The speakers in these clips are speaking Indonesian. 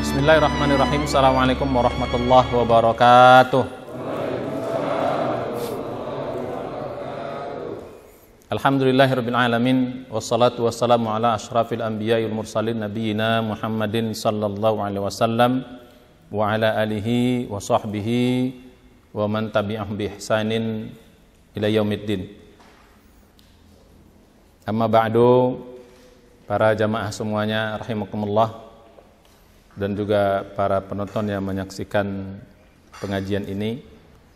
Bismillahirrahmanirrahim. Assalamualaikum warahmatullahi wabarakatuh. Alhamdulillahirabbil alamin wassalatu wassalamu ala asyrafil anbiya'i wal mursalin nabiyina Muhammadin sallallahu alaihi wasallam wa ala alihi wa sahbihi wa man tabi'ahum bi ihsanin ila yaumiddin. Amma ba'du, para jamaah semuanya rahimakumullah, dan juga para penonton yang menyaksikan pengajian ini,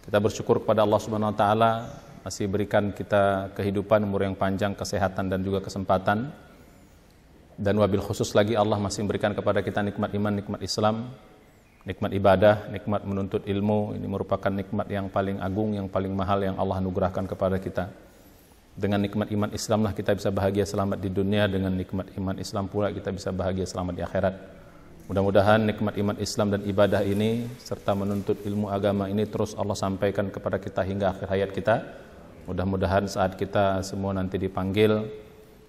kita bersyukur kepada Allah Subhanahu wa taala masih berikan kita kehidupan, umur yang panjang, kesehatan dan juga kesempatan. Dan wabil khusus lagi Allah masih memberikan kepada kita nikmat iman, nikmat Islam, nikmat ibadah, nikmat menuntut ilmu. Ini merupakan nikmat yang paling agung, yang paling mahal yang Allah anugerahkan kepada kita. Dengan nikmat iman Islamlah kita bisa bahagia selamat di dunia, dengan nikmat iman Islam pula kita bisa bahagia selamat di akhirat. Mudah-mudahan nikmat iman Islam dan ibadah ini serta menuntut ilmu agama ini terus Allah sampaikan kepada kita hingga akhir hayat kita. Mudah-mudahan saat kita semua nanti dipanggil,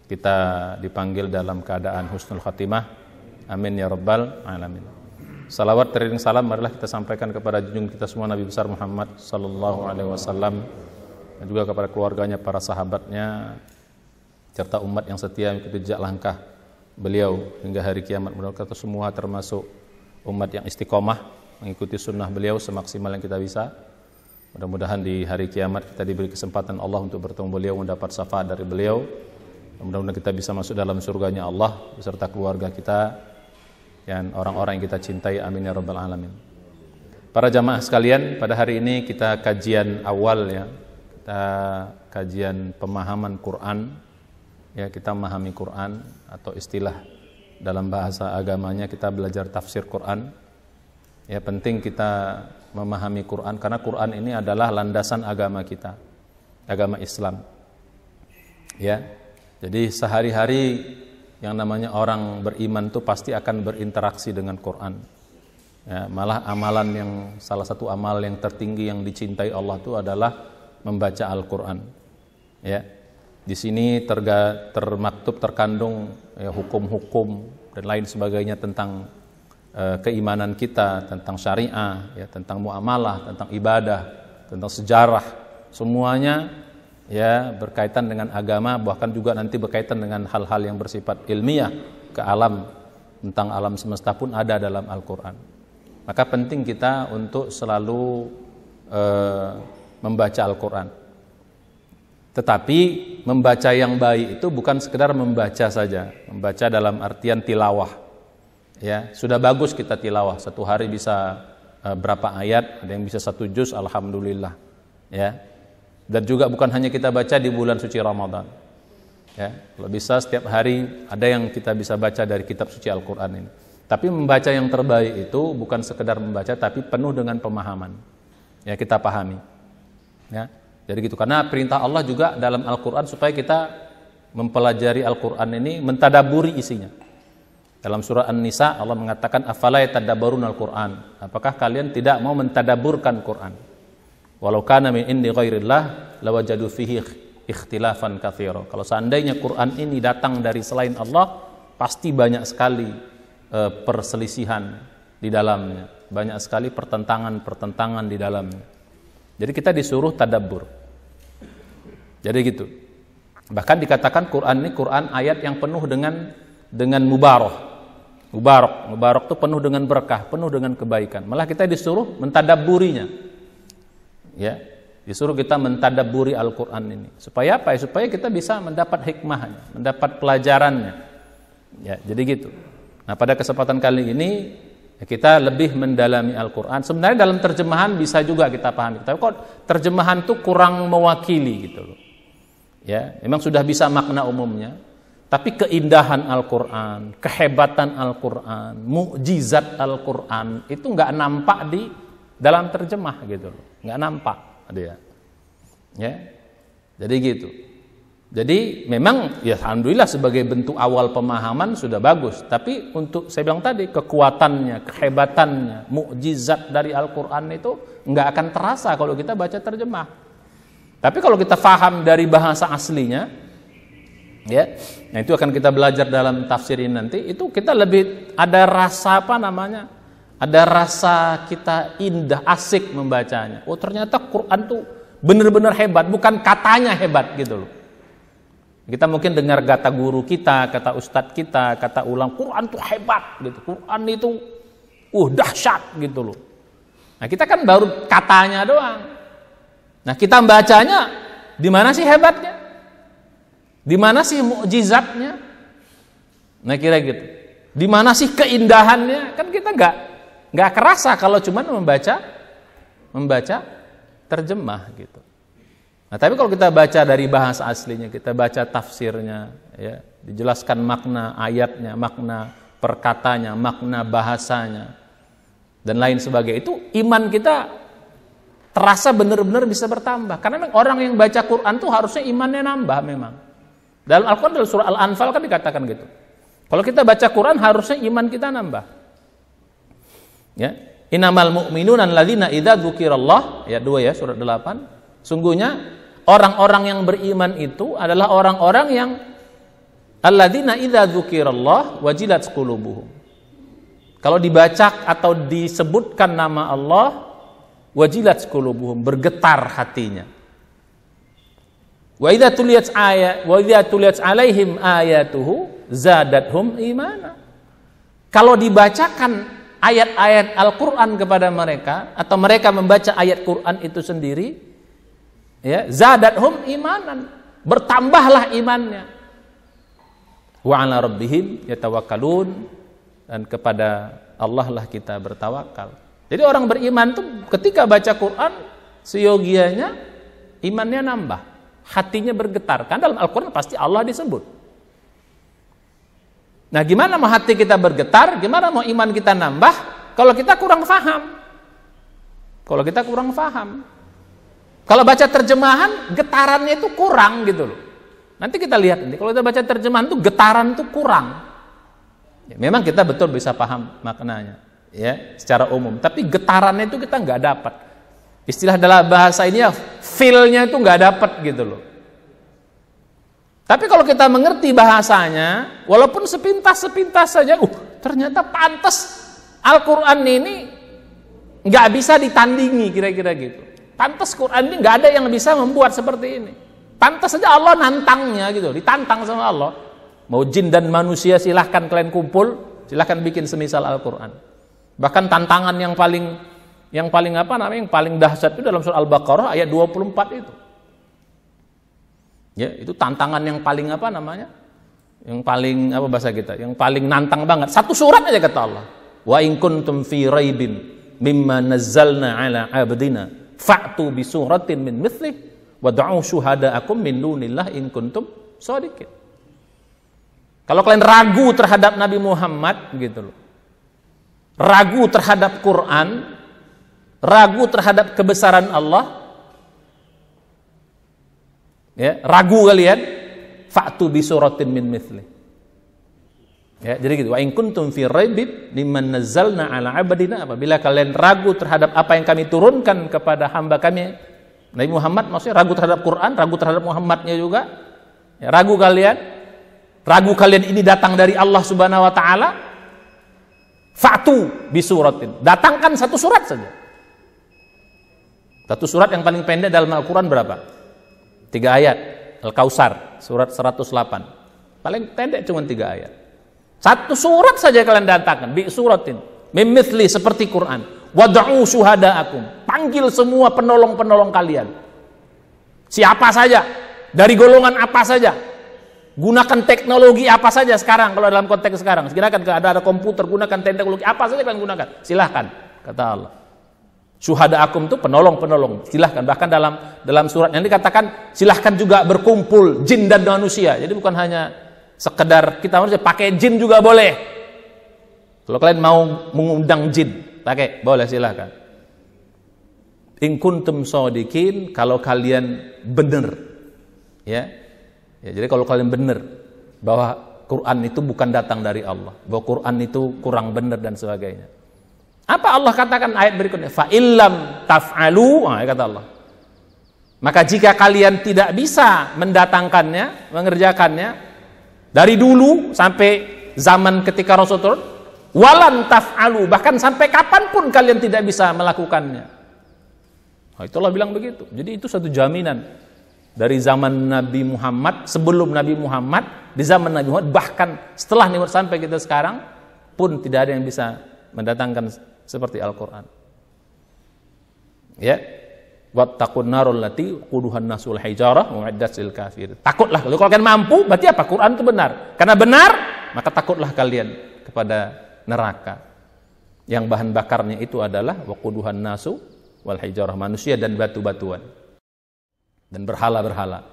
kita dipanggil dalam keadaan husnul khatimah. Amin ya rabbal alamin. Salawat teriring salam marilah kita sampaikan kepada junjungan kita semua Nabi besar Muhammad sallallahu alaihi wasallam, dan juga kepada keluarganya, para sahabatnya, serta umat yang setia mengikuti jejak langkah beliau hingga hari kiamat. Mudah-mudahan kita semua termasuk umat yang istiqomah mengikuti sunnah beliau semaksimal yang kita bisa. Mudah-mudahan di hari kiamat kita diberi kesempatan Allah untuk bertemu beliau, mendapat syafaat dari beliau. Mudah-mudahan kita bisa masuk dalam surganya Allah beserta keluarga kita dan orang-orang yang kita cintai. Amin ya rabbal alamin. Para jamaah sekalian, pada hari ini kita kajian awal ya. Kita kajian pemahaman Quran. Ya, kita memahami Quran, atau istilah dalam bahasa agamanya kita belajar tafsir Quran. Ya, penting kita memahami Quran karena Quran ini adalah landasan agama kita, agama Islam. Ya. Jadi sehari-hari yang namanya orang beriman itu pasti akan berinteraksi dengan Quran. Ya, malah amalan yang salah satu amal yang tertinggi yang dicintai Allah itu adalah membaca Al-Quran. Ya. Di sini termaktub, terkandung ya, hukum-hukum dan lain sebagainya tentang keimanan kita, tentang syariah, ya, tentang muamalah, tentang ibadah, tentang sejarah, semuanya ya berkaitan dengan agama, bahkan juga nanti berkaitan dengan hal-hal yang bersifat ilmiah ke alam, tentang alam semesta pun ada dalam Al-Quran. Maka penting kita untuk selalu membaca Al-Quran. Tetapi membaca yang baik itu bukan sekedar membaca saja, membaca dalam artian tilawah. Ya, sudah bagus kita tilawah, satu hari bisa berapa ayat, ada yang bisa 1 juz, alhamdulillah. Ya. Dan juga bukan hanya kita baca di bulan suci Ramadan. Ya, kalau bisa setiap hari ada yang kita bisa baca dari kitab suci Al-Qur'an ini. Tapi membaca yang terbaik itu bukan sekedar membaca, tapi penuh dengan pemahaman. Ya, kita pahami. Ya. Jadi gitu, karena perintah Allah juga dalam Al-Qur'an supaya kita mempelajari Al-Qur'an ini, mentadaburi isinya. Dalam surah An-Nisa Allah mengatakan afala yatadabbaruna al-Qur'an. Apakah kalian tidak mau mentadaburkan Quran? Walau kana min indi ghairillah lawajadu fihi ikhtilafan katsira. Kalau seandainya Quran ini datang dari selain Allah, pasti banyak sekali perselisihan di dalamnya, banyak sekali pertentangan di dalamnya. Jadi kita disuruh tadabbur. Jadi gitu. Bahkan dikatakan Quran ini Quran ayat yang penuh dengan mubarak. Mubarak itu penuh dengan berkah, penuh dengan kebaikan. Malah kita disuruh mentadabburinya. Ya, disuruh kita mentadabburi Al-Qur'an ini. Supaya apa? Supaya kita bisa mendapat hikmahnya, mendapat pelajarannya. Ya, jadi gitu. Nah, pada kesempatan kali ini kita lebih mendalami Al-Qur'an. Sebenarnya dalam terjemahan bisa juga kita pahami. Tapi kok terjemahan itu kurang mewakili gitu loh. Ya, memang sudah bisa makna umumnya. Tapi keindahan Al-Quran, kehebatan Al-Quran, mukjizat Al-Quran itu nggak nampak di dalam terjemah gitu loh, nggak nampak dia. Ya, jadi gitu. Jadi memang ya alhamdulillah sebagai bentuk awal pemahaman sudah bagus. Tapi untuk saya bilang tadi kekuatannya, kehebatannya, mukjizat dari Al-Quran itu nggak akan terasa kalau kita baca terjemah. Tapi kalau kita faham dari bahasa aslinya, Ya. Nah, itu akan kita belajar dalam tafsir ini nanti. Itu kita lebih ada rasa apa namanya? Ada rasa kita indah, asik membacanya. Oh, ternyata Quran tuh benar-benar hebat, bukan katanya hebat gitu loh. Kita mungkin dengar kata guru kita, kata ustadz kita, kata ulang Quran tuh hebat gitu. Quran itu dahsyat gitu loh. Nah, kita kan baru katanya doang. Nah, kita bacanya di mana sih hebatnya? Di mana sih mukjizatnya? Nah, kira gitu. Di mana sih keindahannya? Kan kita nggak kerasa kalau cuma membaca terjemah gitu. Nah, tapi kalau kita baca dari bahasa aslinya, kita baca tafsirnya, ya, dijelaskan makna ayatnya, makna perkatanya, makna bahasanya, dan lain sebagainya, itu iman kita terasa benar-benar bisa bertambah. Karena memang orang yang baca Quran tuh harusnya imannya nambah memang. Dalam Al-Quran, dalam surah Al-Anfal kan dikatakan gitu. Kalau kita baca Quran harusnya iman kita nambah. Ya, innamal mu'minuna alladzina idza dzukirallah, ayat 2 ya, surat 8. Sungguhnya orang-orang yang beriman itu adalah orang-orang yang alladzina idza dzukirallah wajilat qulubuhum. Kalau dibaca atau disebutkan nama Allah, wajilat qulubuhum, bergetar hatinya. Wa idza tuliyat alaihim ayatuhu zadathum imana. Kalau dibacakan ayat-ayat Al-Qur'an kepada mereka atau mereka membaca ayat Quran itu sendiri, ya, zadathum imanan, bertambahlah imannya. Wa 'ala rabbihim yatawakkalun, dan kepada Allah lah kita bertawakal. Jadi orang beriman tuh ketika baca Quran seyogianya imannya nambah, hatinya bergetar. Kan dalam Al-Quran pasti Allah disebut. Nah, gimana mau hati kita bergetar, gimana mau iman kita nambah kalau kita kurang paham? Kalau baca terjemahan, getarannya itu kurang gitu loh. Nanti kita lihat nanti kalau kita baca terjemahan tuh getaran tuh kurang. Ya, memang kita betul bisa paham maknanya, ya, secara umum, tapi getarannya itu kita nggak dapat. Istilah dalam bahasa ini ya, feel-nya itu nggak dapat gitu loh. Tapi kalau kita mengerti bahasanya, walaupun sepintas saja, ternyata pantas Al-Quran ini nggak bisa ditandingi, kira-kira gitu. Pantas Quran ini nggak ada yang bisa membuat seperti ini. Pantas saja Allah nantangnya gitu, ditantang sama Allah. Mau jin dan manusia silahkan kalian kumpul, silahkan bikin semisal Al-Quran. Bahkan tantangan yang paling dahsyat itu dalam surah Al-Baqarah ayat 24 itu. Ya, itu tantangan yang paling Yang paling bahasa kita? Yang paling nantang banget. Satu surat aja kata Allah. Wa in kuntum fi raibin mimma nazzalna ala 'abdina fa'tu bi suratin min mithlih wad'u syuhada'akum min dunillah in kuntum shadiqin. Kalau kalian ragu terhadap Nabi Muhammad gitu loh. Ragu terhadap Quran, ragu terhadap kebesaran Allah, ya, ragu kalian, fa'tu bi suratin min mithli. Ya, jadi gitu. Wa in kuntum fi raibin mimman nazzalna ala 'abdina, apabila kalian ragu terhadap apa yang kami turunkan kepada hamba kami Nabi Muhammad, maksudnya ragu terhadap Quran, ragu terhadap Muhammadnya juga. Ya, ragu kalian ini datang dari Allah Subhanahu wa taala, fa'tu bi suratin. Datangkan satu surat saja. Satu surat yang paling pendek dalam Al-Quran berapa? 3 ayat. Al-Kautsar, surat 108. Paling pendek cuma 3 ayat. Satu surat saja kalian datangkan. Bi suratin mim mithli, seperti Quran. Wad'u syuhada'akum. Panggil semua penolong-penolong kalian. Siapa saja, dari golongan apa saja. Gunakan teknologi apa saja sekarang, kalau dalam konteks sekarang. Gunakan, ada komputer, gunakan teknologi apa saja kalian gunakan. Silahkan, kata Allah. Syuhada'akum itu penolong-penolong, silahkan. Bahkan dalam surat yang dikatakan silahkan juga berkumpul jin dan manusia. Jadi bukan hanya sekedar kita manusia, pakai jin juga boleh. Kalau kalian mau mengundang jin, pakai, boleh, silahkan. In kuntum shadiqin, kalau kalian benar, ya, jadi kalau kalian benar bahwa Quran itu bukan datang dari Allah, bahwa Quran itu kurang benar dan sebagainya. Apa Allah katakan ayat berikutnya? Fa illam taf'alu, kata Allah. Maka jika kalian tidak bisa mendatangkannya, mengerjakannya, Dari dulu sampai zaman ketika Rasul turun, walan taf'alu, bahkan sampai kapanpun kalian tidak bisa melakukannya. Nah, itu Allah bilang begitu. Jadi itu satu jaminan dari zaman Nabi Muhammad, sebelum Nabi Muhammad, di zaman Nabi Muhammad, bahkan setelah Nabi sampai kita sekarang pun tidak ada yang bisa mendatangkan seperti Al-Quran. Ya, wattaqun narul lati quduhan nasul hijarah mu'iddat lil kafir. Takutlah kalau kalian mampu, berarti apa? Quran itu benar. Karena benar, maka takutlah kalian kepada neraka yang bahan bakarnya itu adalah waquduhan nasu wal hijarah, manusia dan batu-batuan dan berhala-berhala.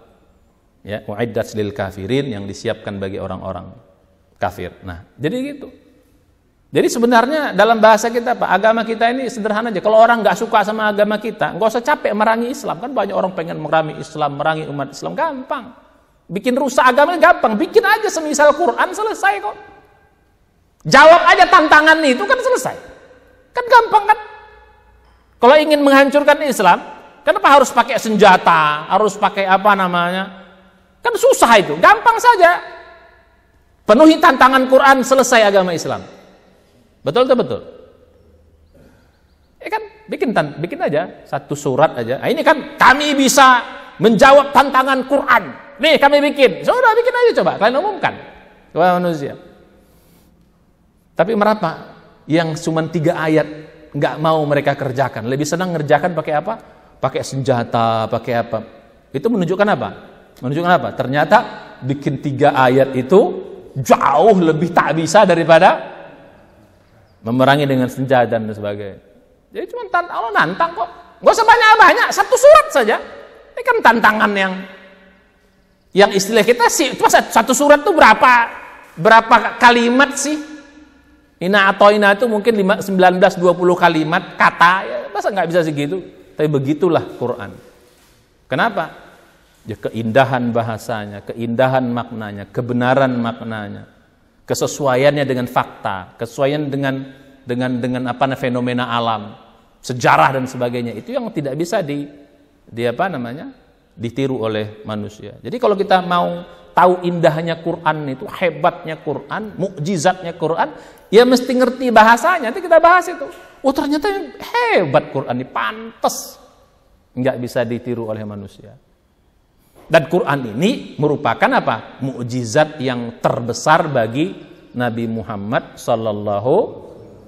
Ya, mu'iddat lil kafirin, yang disiapkan bagi orang-orang kafir. Nah, jadi gitu. Jadi sebenarnya dalam bahasa kita Pak, agama kita ini sederhana aja. Kalau orang nggak suka sama agama kita, nggak usah capek merangi Islam. Kan banyak orang pengen merangi Islam, merangi umat Islam, gampang. Bikin rusak agamanya gampang. Bikin aja semisal Quran, selesai kok. Jawab aja tantangan itu kan selesai. Kan gampang kan? Kalau ingin menghancurkan Islam, kenapa harus pakai senjata, harus pakai apa namanya? Kan susah itu, gampang saja. Penuhi tantangan Quran, selesai agama Islam. Betul atau betul? Ya kan, bikin aja satu surat aja. Nah, ini kan kami bisa menjawab tantangan Quran. Nih kami bikin. Sudah bikin aja coba, kalian umumkan kepada manusia. Tapi merapa yang cuma 3 ayat nggak mau mereka kerjakan? Lebih senang ngerjakan pakai apa? Pakai senjata, pakai apa? Itu menunjukkan apa? Menunjukkan apa? Ternyata bikin 3 ayat itu jauh lebih tak bisa daripada memerangi dengan senjata dan sebagainya. Jadi cuma Allah nantang kok. Gak usah banyak-banyak, satu surat saja. Ini kan tantangan yang istilah kita sih. Cuma satu surat itu berapa kalimat sih? Ina atau ina itu mungkin 19-20 kalimat kata. Ya, masa nggak bisa segitu? Tapi begitulah Quran. Kenapa? Ya, keindahan bahasanya, keindahan maknanya, kebenaran maknanya, kesesuaiannya dengan fakta, kesesuaian dengan apa fenomena alam, sejarah dan sebagainya, itu yang tidak bisa ditiru oleh manusia. Jadi kalau kita mau tahu indahnya Quran itu, hebatnya Quran, mukjizatnya Quran, ya mesti ngerti bahasanya. Nanti kita bahas itu. Oh ternyata hebat Quran ini, pantas nggak bisa ditiru oleh manusia. Dan Quran ini merupakan apa? Mukjizat yang terbesar bagi Nabi Muhammad sallallahu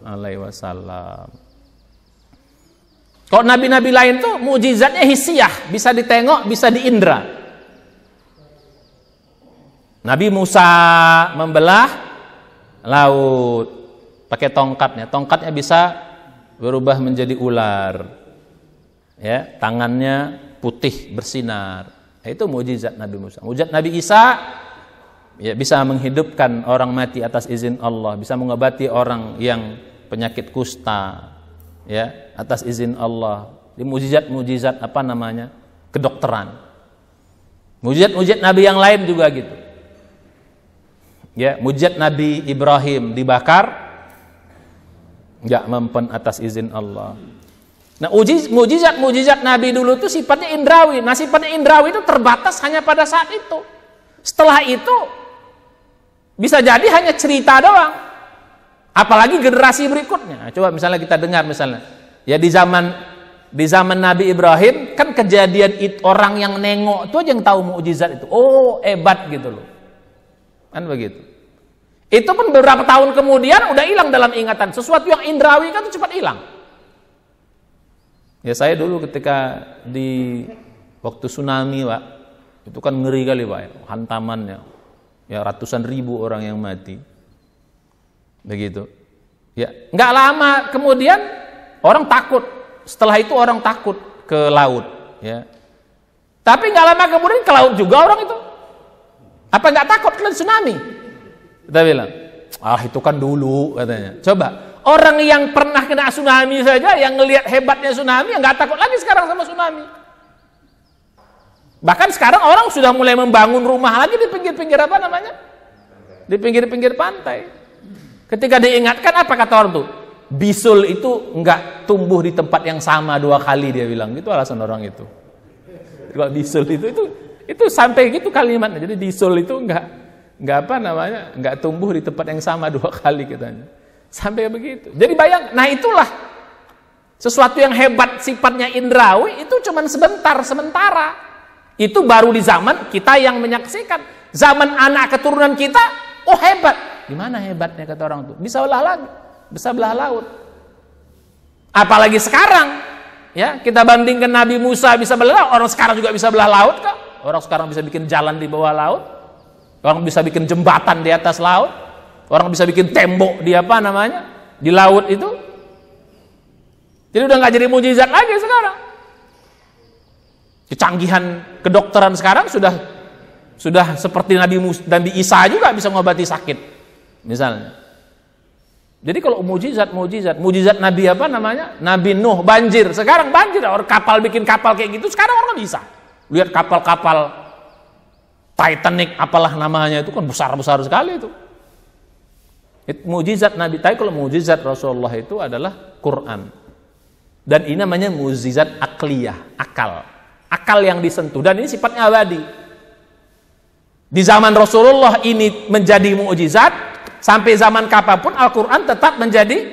alaihi wasallam. Kalau nabi-nabi lain tuh mukjizatnya hissiyah, bisa ditengok, bisa diindra. Nabi Musa membelah laut pakai tongkatnya. Tongkatnya bisa berubah menjadi ular. Ya, tangannya putih bersinar. Itu mukjizat Nabi Musa. Mukjizat Nabi Isa, ya, bisa menghidupkan orang mati atas izin Allah, bisa mengobati orang yang penyakit kusta, ya, atas izin Allah. Di mukjizat apa namanya? Kedokteran. Mukjizat Nabi yang lain juga gitu. Ya, mukjizat Nabi Ibrahim dibakar, enggak mempan atas izin Allah. Nah, mukjizat Nabi dulu itu sifatnya indrawi. Nah, sifatnya indrawi itu terbatas hanya pada saat itu. Setelah itu bisa jadi hanya cerita doang. Apalagi generasi berikutnya. Nah, coba misalnya kita dengar misalnya, ya di zaman Nabi Ibrahim kan kejadian itu, orang yang nengok itu aja yang tahu mukjizat itu. Oh, hebat gitu loh. Kan begitu. Itu pun beberapa tahun kemudian udah hilang dalam ingatan. Sesuatu yang indrawi kan cepat hilang. Ya saya dulu ketika di waktu tsunami Pak, itu kan ngeri kali Pak ya, hantamannya. Ya ratusan ribu orang yang mati. Begitu. Ya, nggak lama kemudian orang takut. Setelah itu orang takut ke laut, ya. Tapi nggak lama kemudian ke laut juga orang itu. Apa nggak takut kena tsunami? Kita bilang, itu kan dulu katanya. Coba orang yang pernah kena tsunami saja, yang ngelihat hebatnya tsunami, nggak takut lagi sekarang sama tsunami. Bahkan sekarang orang sudah mulai membangun rumah lagi di pinggir-pinggir apa namanya? Di pinggir-pinggir pantai. Ketika diingatkan apa kata orang tuh? Bisul itu nggak tumbuh di tempat yang sama 2 kali, dia bilang. Gitu alasan orang itu. Kalau bisul itu sampai gitu kalimatnya. Jadi bisul itu nggak tumbuh di tempat yang sama 2 kali katanya. Sampai begitu. Jadi bayang, nah itulah sesuatu yang hebat sifatnya indrawi itu cuman sementara. Itu baru di zaman kita yang menyaksikan. Zaman anak keturunan kita, oh hebat. Gimana hebatnya kata orang tuh? Bisa belah laut. Apalagi sekarang, ya kita bandingkan Nabi Musa bisa belah laut, orang sekarang juga bisa belah laut kok. Orang sekarang bisa bikin jalan di bawah laut, orang bisa bikin jembatan di atas laut, orang bisa bikin tembok di di laut itu. Jadi udah nggak jadi mujizat lagi sekarang. Kecanggihan kedokteran sekarang sudah seperti Nabi Isa juga bisa mengobati sakit, misalnya. Jadi kalau mujizat Nabi Nabi Nuh banjir, sekarang banjir, orang kapal bikin kapal kayak gitu, sekarang orang bisa. Lihat kapal-kapal Titanic apalah namanya itu kan besar-besar sekali itu. Mujizat Nabi, tapi kalau mujizat Rasulullah itu adalah Quran. Dan ini namanya mujizat akliyah, akal yang disentuh, dan ini sifatnya abadi. Di zaman Rasulullah ini menjadi mukjizat. Sampai zaman kapanpun Al-Quran tetap menjadi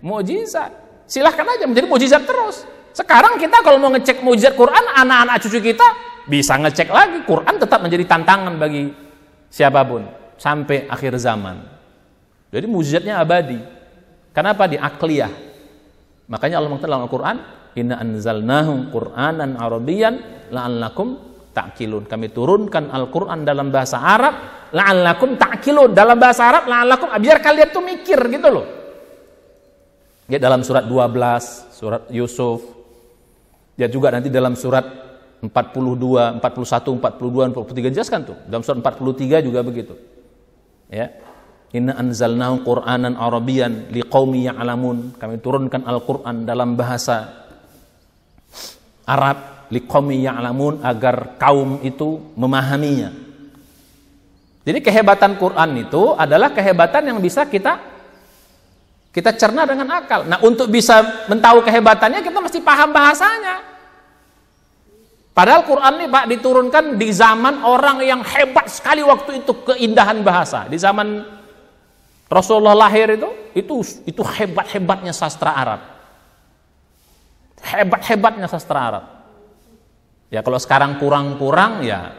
mukjizat. Silahkan aja menjadi mukjizat terus. Sekarang kita kalau mau ngecek mukjizat Quran, anak-anak cucu kita bisa ngecek lagi. Quran tetap menjadi tantangan bagi siapapun sampai akhir zaman. Jadi mukjizatnya abadi. Kenapa? Di akliyah. Makanya Allah mengatakan dalam Al-Quran, inna anzalnahu Qur'anan Arabiyyan la'allakum ta'qilun. Kami turunkan Al-Quran dalam bahasa Arab, la'allakum ta'qilun, dalam bahasa Arab la'allakum, biar kalian tuh mikir gitu loh. Ya, dalam surat 12, surat Yusuf. Ya juga nanti dalam surat 42, 41, 42, 43 jelaskan tuh. Dalam surat 43 juga begitu. Ya. Inna anzalnahu Qur'anan Arabiyyan liqaumi ya'lamun. Kami turunkan Al-Quran dalam bahasa Arab, liqaumi ya'lamun, agar kaum itu memahaminya. Jadi kehebatan Quran itu adalah kehebatan yang bisa kita cerna dengan akal. Nah, untuk bisa mentahu kehebatannya kita mesti paham bahasanya. Padahal Quran ini Pak diturunkan di zaman orang yang hebat sekali waktu itu, keindahan bahasa. Di zaman Rasulullah lahir itu hebat-hebatnya sastra Arab. Hebat-hebatnya sastra Arab. Ya kalau sekarang kurang-kurang ya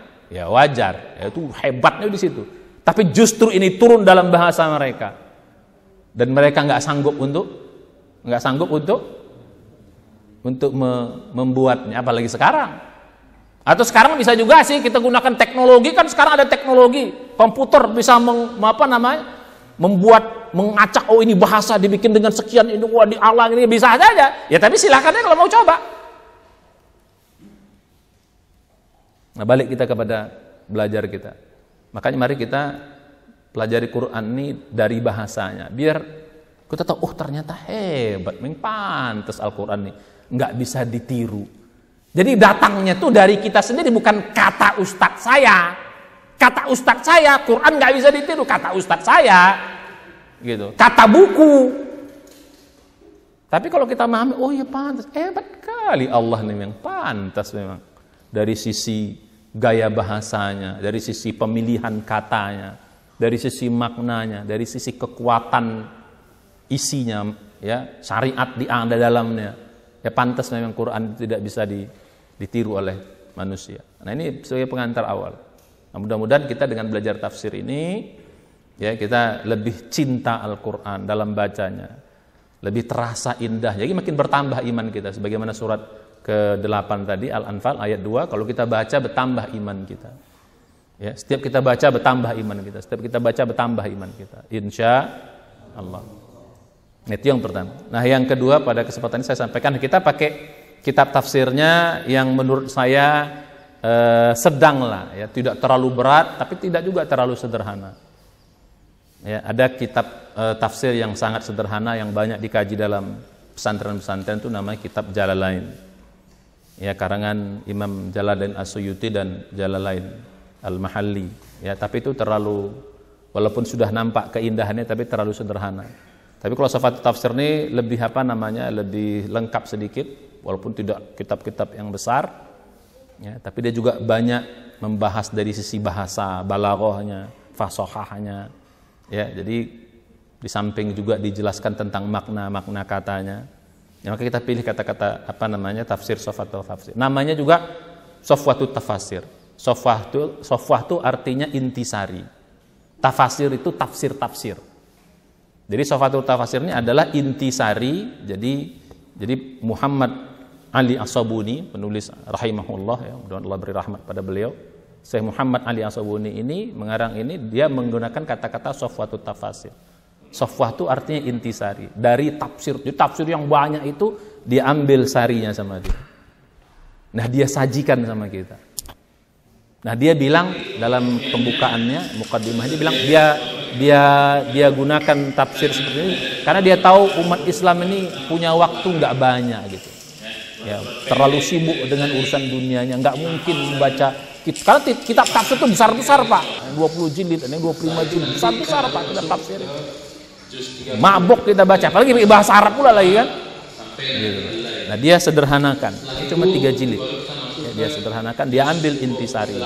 wajar, ya, itu hebatnya di situ. Tapi justru ini turun dalam bahasa mereka, dan mereka nggak sanggup untuk membuatnya, apalagi sekarang. Atau sekarang bisa juga sih kita gunakan teknologi, kan sekarang ada teknologi komputer bisa mengacak, oh ini bahasa dibikin dengan sekian, ini wah dialang, ini bisa saja. Ya tapi silakan ya kalau mau coba. Nah, balik kita kepada belajar kita. Makanya mari kita pelajari Quran ini dari bahasanya, biar kita tahu, oh ternyata hebat, memang pantas Al-Quran ini nggak bisa ditiru. Jadi datangnya tuh dari kita sendiri, bukan kata ustadz saya. Kata ustadz saya, Quran nggak bisa ditiru, kata ustadz saya, gitu. Kata buku. Tapi kalau kita memahami, oh ya pantas, hebat kali Allah nih, memang pantas memang. Dari sisi gaya bahasanya, dari sisi pemilihan katanya, dari sisi maknanya, dari sisi kekuatan isinya, ya syariat di dalamnya, ya pantas memang Quran tidak bisa ditiru oleh manusia. Nah ini sebagai pengantar awal. Nah, mudah-mudahan kita dengan belajar tafsir ini, ya kita lebih cinta Al-Quran dalam bacanya, lebih terasa indah. Jadi makin bertambah iman kita, sebagaimana surat ke-8 tadi Al-Anfal ayat 2, kalau kita baca bertambah iman kita. Ya, setiap kita baca bertambah iman kita, setiap kita baca bertambah iman kita. Insya Allah. Itu yang pertama. Nah, yang kedua pada kesempatan ini saya sampaikan, kita pakai kitab tafsirnya yang menurut saya sedang lah, ya, tidak terlalu berat tapi tidak juga terlalu sederhana. Ya, ada kitab tafsir yang sangat sederhana yang banyak dikaji dalam pesantren-pesantren itu namanya kitab Jalalain. Ya, karangan Imam Jalaluddin As-Suyuti dan Jalalain Al-Mahalli. Ya, tapi itu terlalu, walaupun sudah nampak keindahannya tapi terlalu sederhana. Tapi kalau Safatul Tafsir ini lebih lebih lengkap sedikit, walaupun tidak kitab-kitab yang besar. Ya, tapi dia juga banyak membahas dari sisi bahasa, balaghahnya, fasahahnya. Ya, jadi di samping juga dijelaskan tentang makna-makna katanya. Ya, maka kita pilih kata-kata tafsir Sofwatul Tafsir. Namanya juga Sofwatul Tafasir. Sofwah itu artinya intisari. Tafasir itu tafsir-tafsir. Jadi Sofwatul Tafasir ini adalah intisari. Jadi Muhammad Ali As-Sabuni, penulis rahimahullah, ya, mudah-mudahan Allah beri rahmat pada beliau. Syekh Muhammad Ali As-Sabuni ini mengarang ini, dia menggunakan kata-kata Sofwatul Tafasir. Sofwah itu artinya intisari dari tafsir. Jadi tafsir yang banyak itu dia ambil sarinya sama dia. Nah, dia sajikan sama kita. Nah, dia bilang dalam pembukaannya, mukaddimah dia bilang dia gunakan tafsir seperti ini karena dia tahu umat Islam ini punya waktu nggak banyak gitu. Ya, terlalu sibuk dengan urusan dunianya, nggak mungkin membaca karena kitab tafsir itu besar-besar, Pak. 20 jilid, ini 25 jilid, besar-besar, Pak, kitab tafsir itu. Mabok kita baca, apalagi bahasa Arab pula lagi kan. Gitu. Nah, dia sederhanakan, cuma 3 jilid. Ya, dia sederhanakan, dia ambil intisari.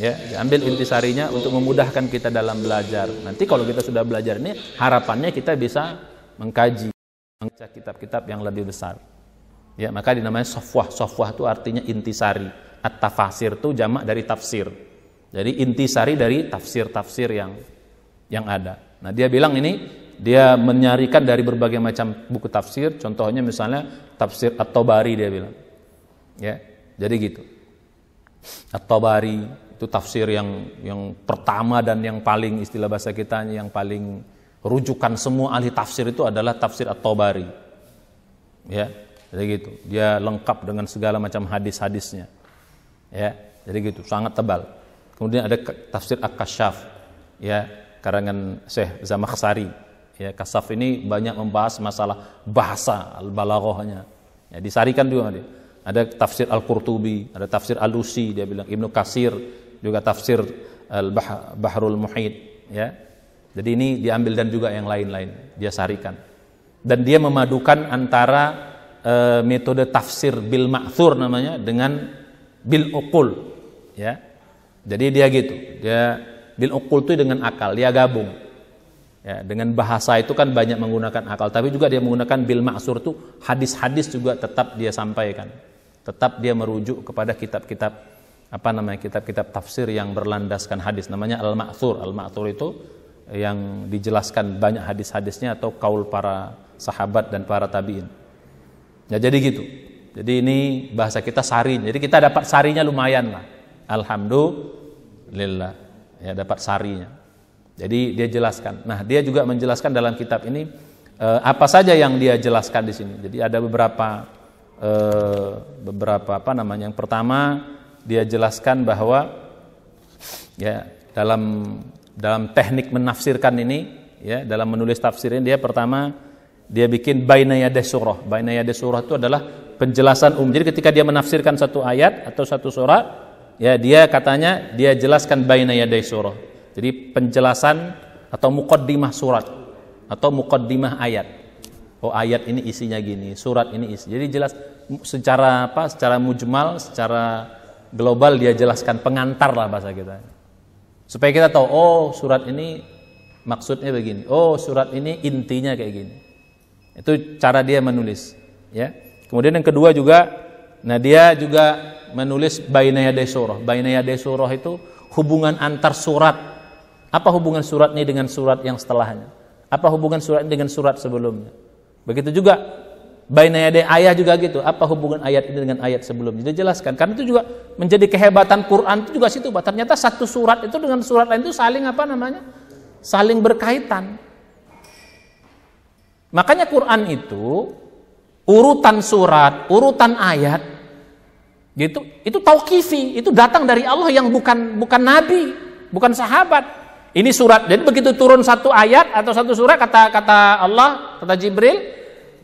Ya, dia ambil intisarinya untuk memudahkan kita dalam belajar. Nanti kalau kita sudah belajar ini, harapannya kita bisa mengkaji, membaca kitab-kitab yang lebih besar. Ya, maka dinamanya sofwah. Sofwah itu artinya intisari. At-tafasir itu jamak dari tafsir. Jadi intisari dari tafsir-tafsir yang ada. Nah, dia bilang ini dia menyarikan dari berbagai macam buku tafsir. Contohnya misalnya tafsir At-Tabari dia bilang. Ya, jadi gitu. At-Tabari itu tafsir yang pertama dan yang paling istilah bahasa kita yang paling rujukan semua ahli tafsir itu adalah tafsir At-Tabari. Ya, jadi gitu. Dia lengkap dengan segala macam hadis-hadisnya. Ya, jadi gitu, sangat tebal. Kemudian ada tafsir Al-Kasyaf. Ya, karangan Syekh Zamakhsyari. Ya, Kasyaf ini banyak membahas masalah bahasa al-balaghahnya. Ya, disarikan juga dia. Ada tafsir Al-Qurtubi, ada tafsir Al-Lusi, dia bilang Ibnu Katsir, juga tafsir Al-Bahrul Muhit, ya. Jadi ini diambil dan juga yang lain-lain, dia sarikan. Dan dia memadukan antara metode tafsir bil ma'thur namanya dengan bil uqul, ya. Jadi dia gitu, dia bil uqul itu dengan akal, dia gabung. Ya, dengan bahasa itu kan banyak menggunakan akal, tapi juga dia menggunakan bil ma'thur itu hadis-hadis juga tetap dia sampaikan. Tetap dia merujuk kepada kitab-kitab kitab-kitab tafsir yang berlandaskan hadis, namanya al-ma'thur. Al-ma'thur itu yang dijelaskan banyak hadis-hadisnya atau kaul para sahabat dan para tabi'in. Ya, jadi gitu. Jadi ini bahasa kita sari. Jadi kita dapat sarinya lumayan lah. Alhamdulillah. Ya, dapat sarinya. Jadi dia jelaskan. Nah, dia juga menjelaskan dalam kitab ini apa saja yang dia jelaskan di sini. Jadi ada beberapa yang pertama dia jelaskan bahwa ya dalam teknik menafsirkan ini, ya, dalam menulis tafsir ini, dia pertama dia bikin baina yaday surah. Baina yaday surah itu adalah penjelasan umum. Jadi ketika dia menafsirkan satu ayat atau satu surat, ya, dia katanya dia jelaskan baina yaday surah. Jadi penjelasan atau muqaddimah surat atau muqaddimah ayat. Oh, ayat ini isinya gini, surat ini isi. Jadi jelas secara mujmal, secara global dia jelaskan, pengantar lah bahasa kita. Supaya kita tahu, oh, surat ini maksudnya begini. Oh, surat ini intinya kayak gini. Itu cara dia menulis, ya. Kemudian yang kedua juga, nah dia juga menulis baina yaday surah. Baina yaday surah itu hubungan antar surat. Apa hubungan surat ini dengan surat yang setelahnya? Apa hubungan surat ini dengan surat sebelumnya? Begitu juga baina yaday ayah juga gitu. Apa hubungan ayat ini dengan ayat sebelumnya? Dia jelaskan. Karena itu juga menjadi kehebatan Quran itu juga situ, Pak. Ternyata satu surat itu dengan surat lain itu saling saling berkaitan. Makanya Quran itu urutan surat, urutan ayat gitu, itu tauqifi, itu datang dari Allah yang bukan nabi, bukan sahabat. Ini surat. Jadi begitu turun satu ayat atau satu surat, kata Allah, kata Jibril,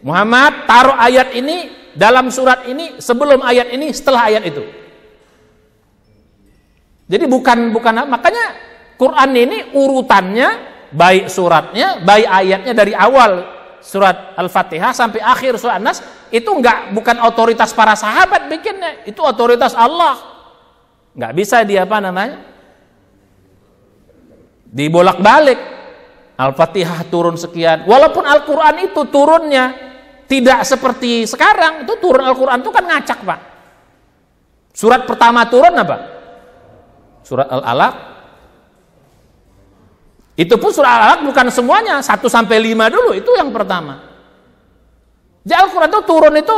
Muhammad taruh ayat ini dalam surat ini, sebelum ayat ini, setelah ayat itu. Jadi bukan makanya Quran ini urutannya, baik suratnya, baik ayatnya dari awal surat Al-Fatihah sampai akhir surat An-Nas itu bukan otoritas para sahabat bikinnya, itu otoritas Allah. Nggak bisa dia dibolak-balik. Al-Fatihah turun sekian. Walaupun Al-Quran itu turunnya tidak seperti sekarang, itu turun Al-Quran itu kan ngacak, Pak. Surat pertama turun apa? Surat Al-Alaq. Itu pun surat Al-Alaq bukan semuanya, 1 sampai 5 dulu, itu yang pertama. Jadi Al-Quran itu turun itu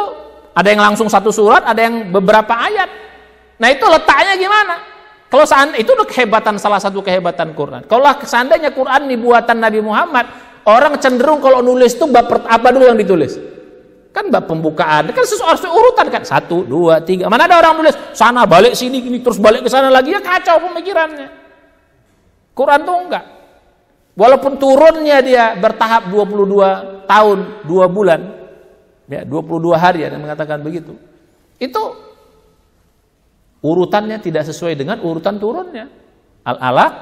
ada yang langsung 1 surat, ada yang beberapa ayat. Nah itu letaknya gimana? Kalau seandainya itu kehebatan, salah satu kehebatan Quran. Kalau seandainya Quran ini buatan Nabi Muhammad, orang cenderung kalau nulis itu bab apa dulu yang ditulis? Kan bab pembukaan, kan sesuatu urutan kan 1, 2, 3. Mana ada orang nulis sana balik sini gini terus balik ke sana lagi, ya kacau pemikirannya. Quran tuh enggak. Walaupun turunnya dia bertahap 22 tahun 2 bulan, ya 22 hari ada yang mengatakan begitu. Itu urutannya tidak sesuai dengan urutan turunnya. Al-Alaq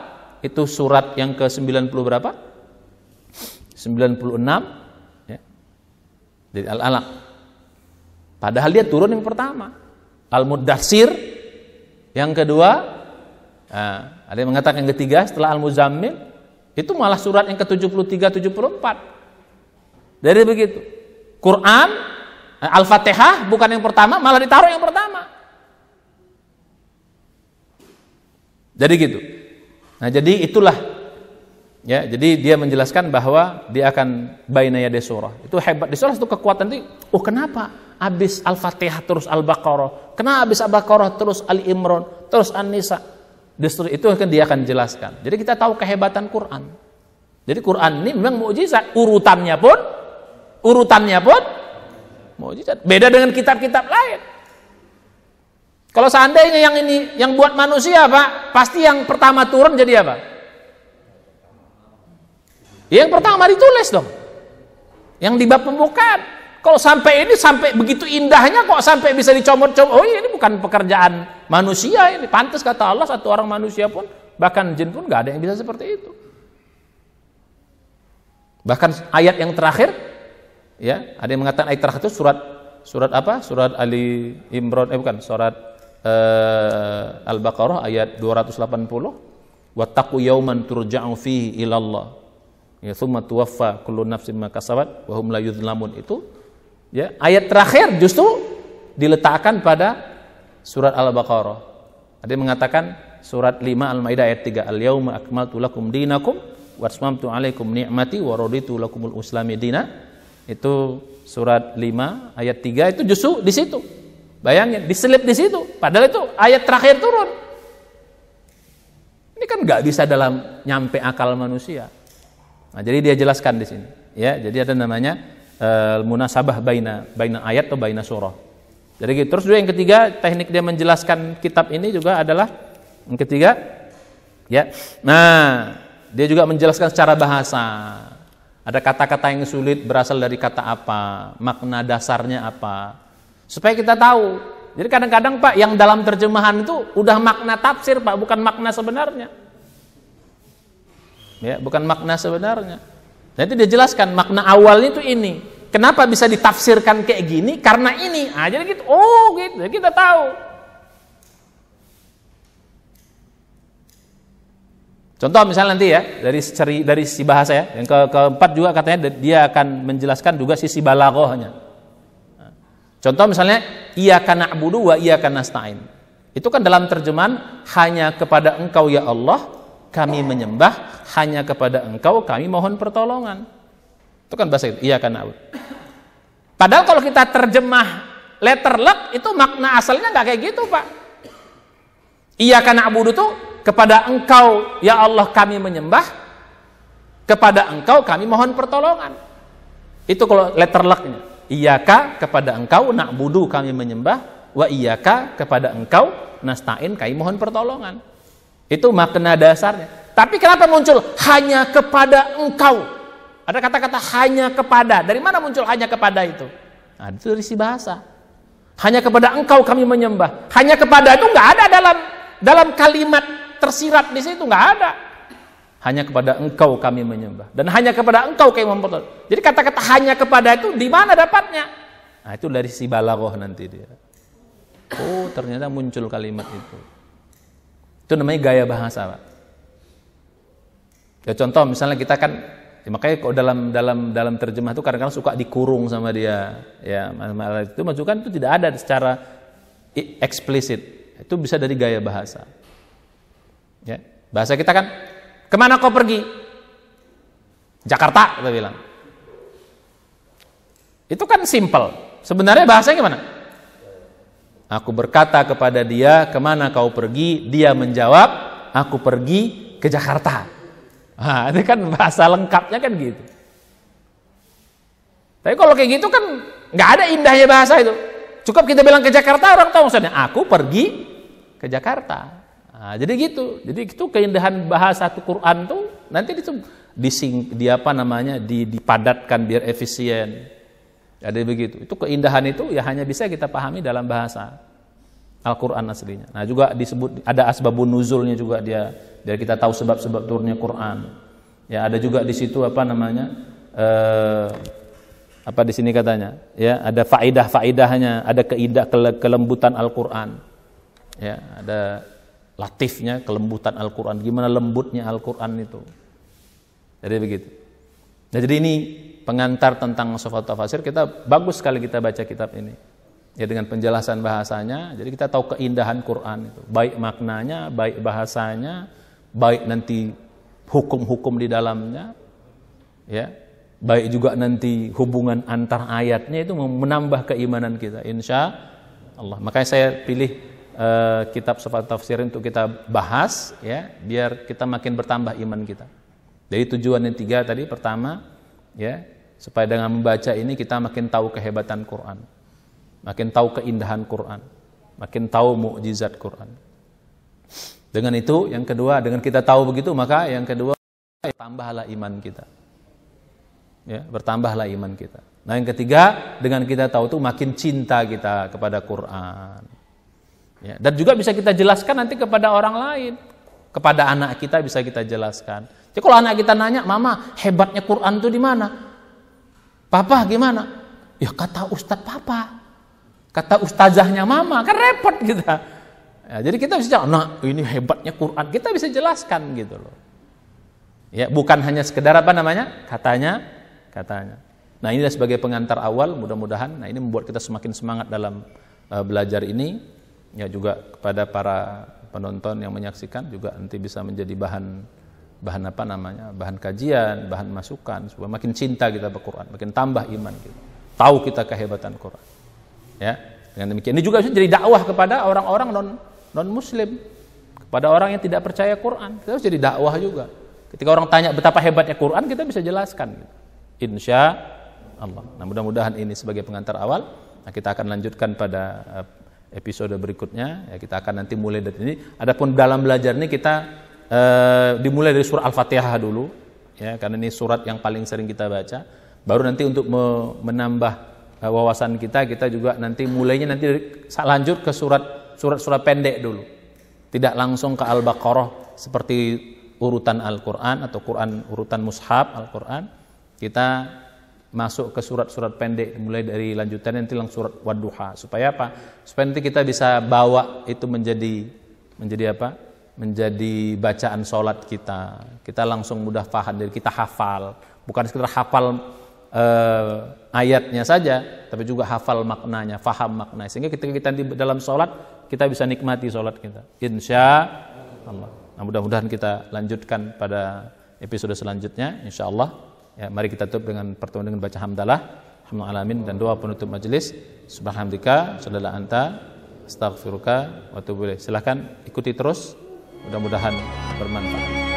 itu surat yang ke-90 berapa? 96 ya. Dari Al-Alaq. Padahal dia turun yang pertama. Al-Muddatsir yang kedua. Nah, ada yang mengatakan yang ketiga setelah Al-Muzammil itu malah surat yang ke-73 74. Dari begitu. Quran Al-Fatihah bukan yang pertama, malah ditaruh yang pertama. Jadi gitu. Nah, jadi itulah ya, jadi dia menjelaskan bahwa dia akan baina yaday surah. Itu hebat di surah itu kekuatan itu. Oh, kenapa habis Al-Fatihah terus Al-Baqarah? Kenapa habis Al-Baqarah terus Ali-Imran, terus An-Nisa? Justru itu akan dia akan jelaskan. Jadi kita tahu kehebatan Quran. Jadi Quran ini memang mukjizat, urutannya pun mukjizat. Beda dengan kitab-kitab lain. Kalau seandainya yang ini yang buat manusia, Pak, pasti yang pertama turun jadi apa? Yang pertama ditulis dong. Yang di bab pembukaan. Kalau sampai ini sampai begitu indahnya kok sampai bisa dicomot-comot. Oh, ini bukan pekerjaan manusia ini. Pantas kata Allah satu orang manusia pun, bahkan jin pun nggak ada yang bisa seperti itu. Bahkan ayat yang terakhir, ya, ada yang mengatakan ayat terakhir itu surat apa? Surat Ali Imran, surat Al-Baqarah ayat 280. Wattaqu yauman turja'u fihi ilallah. Ya, tsumma tuwaffa kullu nafsin ma kasabat wa hum la yuzlamun. Itu ya, ayat terakhir justru diletakkan pada surat Al-Baqarah. Ada yang mengatakan surat 5 Al-Maidah ayat 3, al-yauma akmaltu lakum dinakum wa atmamtu alaikum ni'mati wa raditu lakumul islami dina. Itu surat 5 ayat 3 itu justru di situ. Bayangin, diselip di situ. Padahal itu ayat terakhir turun. Ini kan nggak bisa dalam nyampe akal manusia. Nah, jadi dia jelaskan di sini. Ya, jadi ada namanya munasabah baina ayat atau baina surah. Jadi gitu. Terus juga yang ketiga, teknik dia menjelaskan kitab ini juga adalah yang ketiga, ya. Nah, dia juga menjelaskan secara bahasa. Ada kata-kata yang sulit berasal dari kata apa, makna dasarnya apa. Supaya kita tahu. Jadi kadang-kadang, Pak, yang dalam terjemahan itu udah makna tafsir, Pak, bukan makna sebenarnya. Ya, bukan makna sebenarnya. Nah, itu dia jelaskan makna awalnya itu ini. Kenapa bisa ditafsirkan kayak gini? Karena ini. Ah, jadi gitu. Oh, gitu. Jadi kita tahu. Contoh misalnya nanti ya, dari sisi bahasa ya. Yang keempat juga katanya dia akan menjelaskan juga sisi balaghahnya. Contoh misalnya iyyaka na'budu wa iyyaka nasta'in. Itu kan dalam terjemahan hanya kepada Engkau ya Allah kami menyembah, hanya kepada Engkau kami mohon pertolongan. Itu kan bahasa itu, iyyaka na'budu. Padahal kalau kita terjemah letterlek itu makna asalnya enggak kayak gitu, Pak. Iyyaka na'budu itu kepada Engkau ya Allah kami menyembah, kepada Engkau kami mohon pertolongan. Itu kalau letterleknya. Iyyaka kepada Engkau na'budu kami menyembah, wa iyyaka kepada Engkau nasta'in kami mohon pertolongan. Itu makna dasarnya. Tapi kenapa muncul hanya kepada Engkau? Ada kata-kata hanya kepada. Dari mana muncul hanya kepada itu? Nah, itu dari si bahasa. Hanya kepada Engkau kami menyembah. Hanya kepada itu enggak ada dalam kalimat tersirat di situ, enggak ada. Hanya kepada Engkau kami menyembah dan hanya kepada Engkau kami mempertolong. Jadi kata-kata hanya kepada itu di mana dapatnya? Nah, itu dari si balaghah nanti dia. Oh, ternyata muncul kalimat itu. Itu namanya gaya bahasa, Pak. Ya contoh misalnya kita kan, ya makanya kok dalam terjemah itu kadang-kadang suka dikurung sama dia. Ya, itu masukan itu tidak ada secara eksplisit. Itu bisa dari gaya bahasa. Ya, bahasa kita kan, kemana kau pergi? Jakarta, kita bilang. Itu kan simple. Sebenarnya bahasanya gimana? Aku berkata kepada dia, kemana kau pergi? Dia menjawab, aku pergi ke Jakarta. Nah, itu kan bahasa lengkapnya kan gitu. Tapi kalau kayak gitu kan nggak ada indahnya bahasa itu. Cukup kita bilang ke Jakarta, orang tahu maksudnya. Aku pergi ke Jakarta. Nah, jadi gitu. Jadi itu keindahan bahasa Quran tuh nanti dipadatkan biar efisien. Jadi begitu. Itu keindahan itu ya hanya bisa kita pahami dalam bahasa Al-Quran aslinya. Nah juga disebut ada asbabun nuzulnya juga dia, biar kita tahu sebab-sebab turunnya Quran. Ya ada juga di situ apa di sini katanya, ya ada faidah-faidahnya, ada kelembutan Al-Quran. Ya ada latifnya kelembutan Al-Quran. Gimana lembutnya Al-Quran itu. Jadi begitu. Nah, jadi ini pengantar tentang Mushafatul Tafasir. Kita bagus sekali kita baca kitab ini. Ya dengan penjelasan bahasanya, jadi kita tahu keindahan Quran itu. Baik maknanya, baik bahasanya, baik nanti hukum-hukum di dalamnya. Ya. Baik juga nanti hubungan antar ayatnya itu menambah keimanan kita insya Allah. Makanya saya pilih kitab Mushafatul Tafsir untuk kita bahas ya, biar kita makin bertambah iman kita. Jadi tujuan yang 3 tadi, pertama ya, supaya dengan membaca ini kita makin tahu kehebatan Quran, makin tahu keindahan Quran, makin tahu mukjizat Quran. Dengan itu, yang kedua, dengan kita tahu begitu, maka yang kedua, tambahlah iman kita. Ya, bertambahlah iman kita. Nah, yang ketiga, dengan kita tahu itu makin cinta kita kepada Quran. Ya, dan juga bisa kita jelaskan nanti kepada orang lain, kepada anak kita bisa kita jelaskan. Jadi kalau anak kita nanya, "Mama, hebatnya Quran itu di mana? Papa gimana?" Ya kata Ustadz Papa, kata ustazahnya Mama, kan repot kita. Ya, jadi kita bisa jawab, "Nah, ini hebatnya Quran." Kita bisa jelaskan gitu loh. Ya, bukan hanya sekedar katanya. Nah, ini sebagai pengantar awal, mudah-mudahan. Nah, ini membuat kita semakin semangat dalam belajar ini. Ya juga kepada para penonton yang menyaksikan juga nanti bisa menjadi bahan kajian, bahan masukan supaya makin cinta kita pada Quran, makin tambah iman kita. Tahu kita kehebatan Quran. Ya, dengan demikian ini juga bisa jadi dakwah kepada orang-orang non muslim, kepada orang yang tidak percaya Quran. Kita harus jadi dakwah juga. Ketika orang tanya betapa hebatnya Quran, kita bisa jelaskan gitu. Insya Allah. Nah, mudah-mudahan ini sebagai pengantar awal. Nah, kita akan lanjutkan pada episode berikutnya. Ya, kita akan nanti mulai dari ini. Adapun dalam belajar ini kita dimulai dari surah Al-Fatihah dulu, ya, karena ini surat yang paling sering kita baca. Baru nanti untuk menambah wawasan kita juga nanti mulainya nanti lanjut ke surat pendek dulu. Tidak langsung ke Al-Baqarah seperti urutan Al-Quran atau Quran urutan mushaf Al-Quran. Kita masuk ke surat-surat pendek mulai dari lanjutannya nanti langsung surat Wadduha. Supaya apa? Supaya nanti kita bisa bawa itu menjadi apa? Menjadi bacaan sholat kita. Kita langsung mudah paham, dari kita hafal. Bukan sekedar hafal ayatnya saja, tapi juga hafal maknanya, faham maknanya. Sehingga ketika kita di dalam sholat, kita bisa nikmati sholat kita. Insya Allah. Nah, mudah-mudahan kita lanjutkan pada episode selanjutnya. Insya Allah. Ya, mari kita tutup dengan pertemuan dengan baca hamdalah, alhamdulillah alamin, dan doa penutup majelis. Subhanallah, sallallahu anta, astaghfiruka wa atubu ilaik. Silakan ikuti terus. Mudah-mudahan bermanfaat.